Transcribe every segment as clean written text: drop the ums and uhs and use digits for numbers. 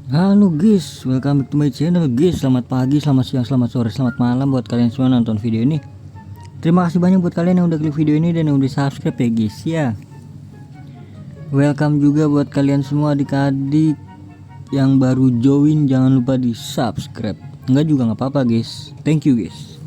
Halo guys, welcome back to my channel guys. Selamat pagi, selamat siang, selamat sore, selamat malam buat kalian semua nonton video ini. Terima kasih banyak buat kalian yang udah klik video ini dan yang udah subscribe ya guys ya. Welcome juga buat kalian semua adik-adik yang baru join, jangan lupa di subscribe. Enggak juga nggak apa-apa guys. Thank you guys.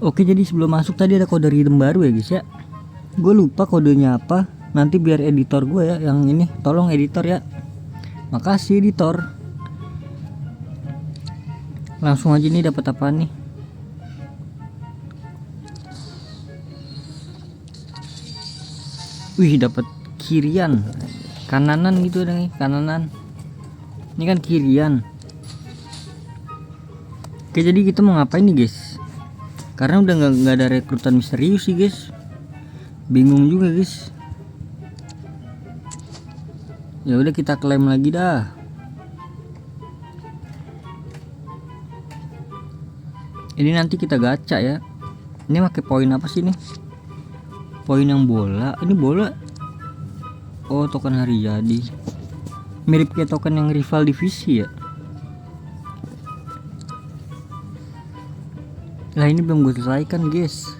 Oke, jadi sebelum masuk tadi ada kode redeem baru ya guys ya. Gue lupa kodenya apa. Nanti biar editor gue ya yang ini, tolong editor ya. Makasih editor. Langsung aja nih, dapat apa nih? Wih, dapat kirian. Kananan gitu nih, kananan. Ini kan kirian. Oke, jadi kita mau ngapain nih guys? Karena udah nggak ada rekrutan misterius sih guys. Bingung juga guys. Ya udah, kita klaim lagi dah. Ini nanti kita gacha ya. Ini pakai poin apa sih nih? Poin yang bola. Ini bola. Oh, token hari jadi. Mirip kayak token yang rival divisi ya. Lah ini belum gue selesaikan guys.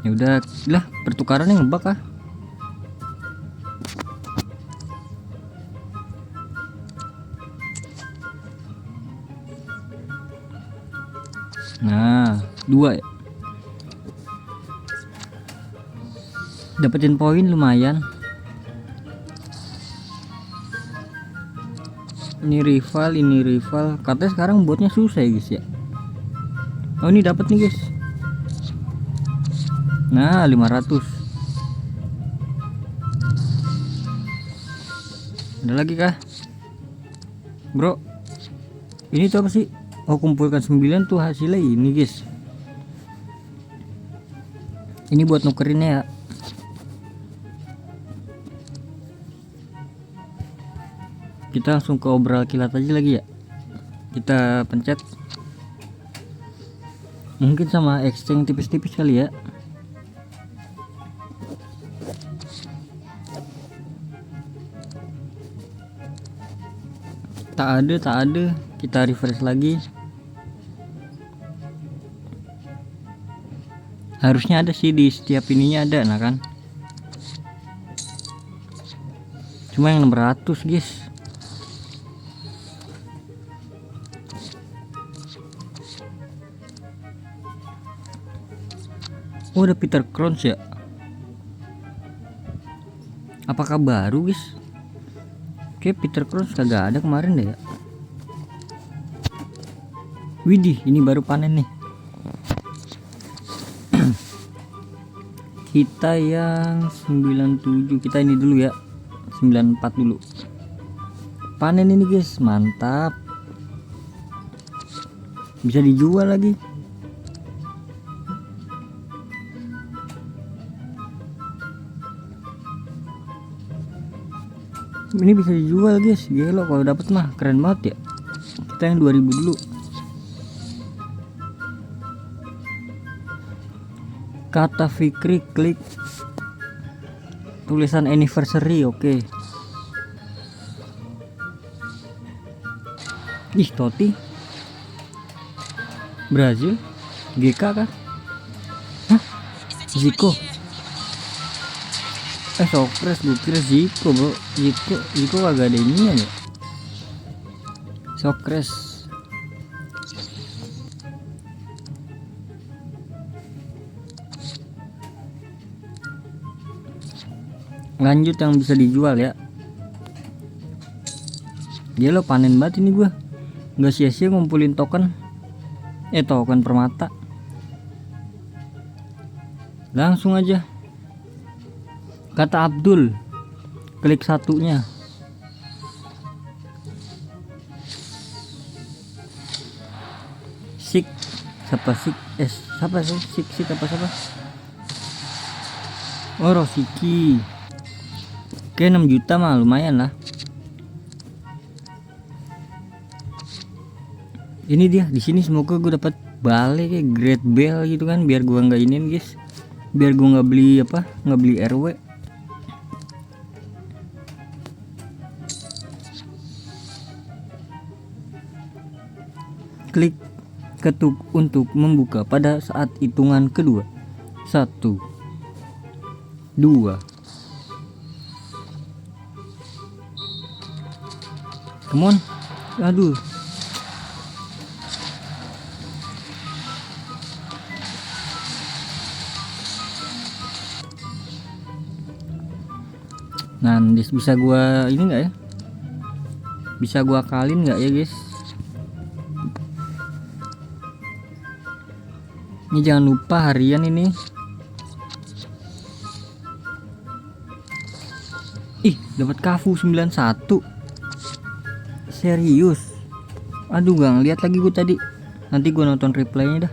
Ya udah lah, pertukarannya ngebug ah. Nah, 2 ya. Dapetin poin lumayan. Ini rival. Katanya sekarang botnya susah ya guys ya. Oh, ini dapat nih guys. Nah, 500. Ada lagi kah? Bro. Ini tuh apa sih? Oh, kumpulkan 9 tuh hasilnya ini guys. Ini buat nukerinnya ya. Kita langsung ke obral kilat aja lagi ya. Kita pencet. Mungkin sama exchange tipis-tipis kali ya. Tak ada. Kita refresh lagi. Harusnya ada sih di setiap ininya ada, nah kan. Cuma yang 600 guys. Oh, ada Peter Crowns ya. Apakah baru guys? Oke, Peter Crowns kagak ada kemarin deh ya. Widih, ini baru panen nih. Kita yang 97, kita ini dulu ya. 94 dulu. Panen ini guys, mantap. Bisa dijual lagi. Ini bisa dijual guys, gelo kalau dapat mah keren banget ya. Kita yang 2000 dulu. Kata Fikri, klik tulisan anniversary. Oke. Ih, Totti Brazil GK kah? Hah? Zico. Socrates, gue kira Zico bro. Zico agak ada ininya ya. Socrates. Lanjut yang bisa dijual ya. Dia lo panen banget ini gua. Nggak sia-sia ngumpulin token. Token permata. Langsung aja. Kata Abdul. Klik satunya. Sik. Siapa sik? Siapa sih? Sik apa siapa? Oh, Rosiki. Oke, 6 juta mah lumayan lah. Ini dia di sini, semoga gue dapat balik kayak Great Bell gitu kan, biar gua nggak inin guys. biar gue nggak beli nggak beli RW. Klik ketuk untuk membuka pada saat hitungan kedua. 1 2. Come on. Aduh. Nah, bisa gua ini enggak ya? Bisa gua akalin enggak ya, guys? Ini jangan lupa harian ini. Ih, dapat Cafu 91. Serius. Aduh, gak ngeliat lagi gue tadi. Nanti gue nonton replaynya dah.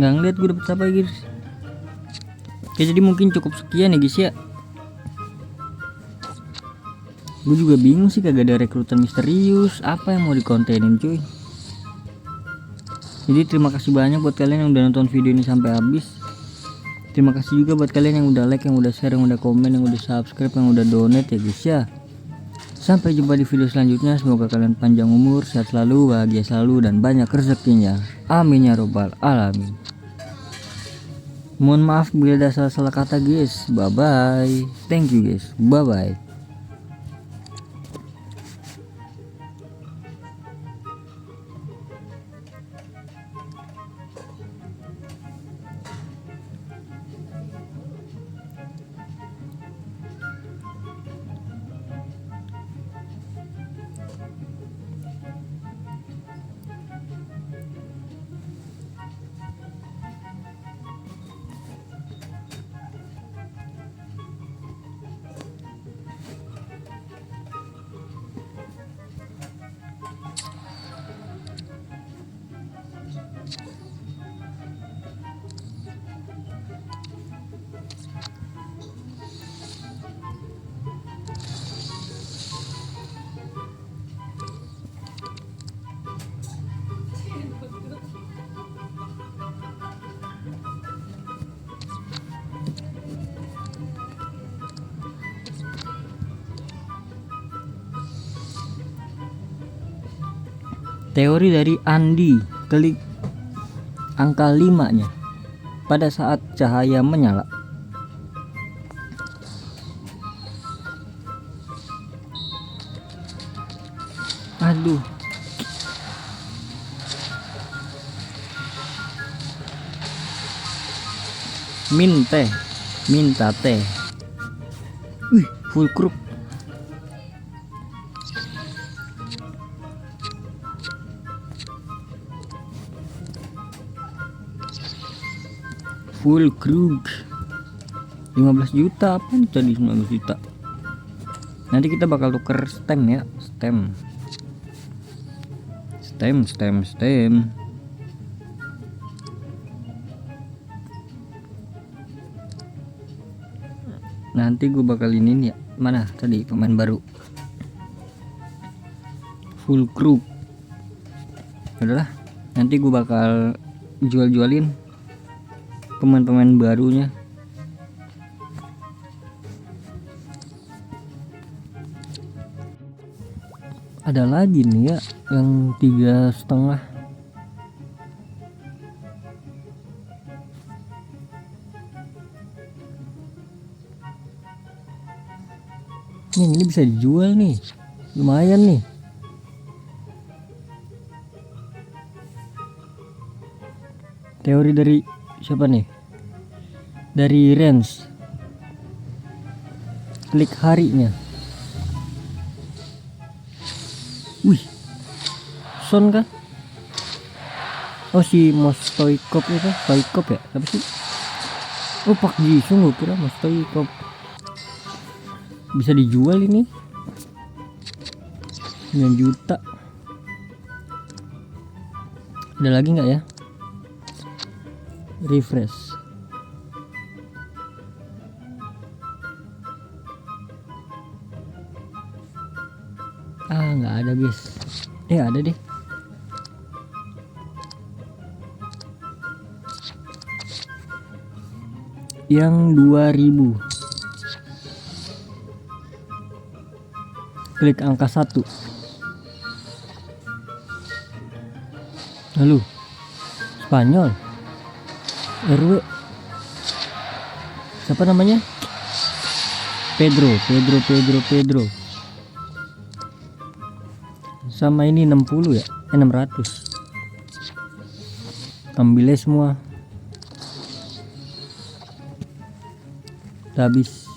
Gak ngeliat gue dapet apa guys. Oke, jadi mungkin cukup sekian ya guys ya. Gue juga bingung sih, kagak ada rekrutan misterius. Apa yang mau dikontenin cuy? Jadi terima kasih banyak buat kalian yang udah nonton video ini sampai habis. Terima kasih juga buat kalian yang udah like, yang udah share, yang udah komen, yang udah subscribe, yang udah donate ya guys ya. Sampai jumpa di video selanjutnya. Semoga kalian panjang umur, sehat selalu, bahagia selalu, dan banyak rezekinya. Amin ya robbal alamin. Mohon maaf bila ada salah-salah kata guys. Bye bye. Thank you guys. Bye bye. Teori dari Andi, klik angka 5-nya pada saat cahaya menyala. Aduh. Minta teh. Wih, full group. Full krug 15 juta. Apa nih tadi 19 juta? Nanti kita bakal tuker stem ya. Stem. Nanti gue bakal ini ya. Mana tadi pemain baru? Full krug. Udahlah, nanti gue bakal jual-jualin pemain-pemain barunya. Ada lagi nih ya yang 3,5. Ini bisa dijual nih, lumayan nih. Teori dari siapa nih? Dari Rens. Klik harinya. Wih, Son kan? Oh, si Mostoikov itu, Stoikov ya? Apa sih? Oh, Pak Jisung, gue kira Mostoikov. Bisa dijual ini 9 juta. Ada lagi nggak ya? Refresh. Nggak ada guys. Ada deh. yang 2000. Klik angka 1. Lalu Spanyol, RW siapa namanya? Pedro. Sama ini 60 ya, 600. Ambilnya semua. Udah habis.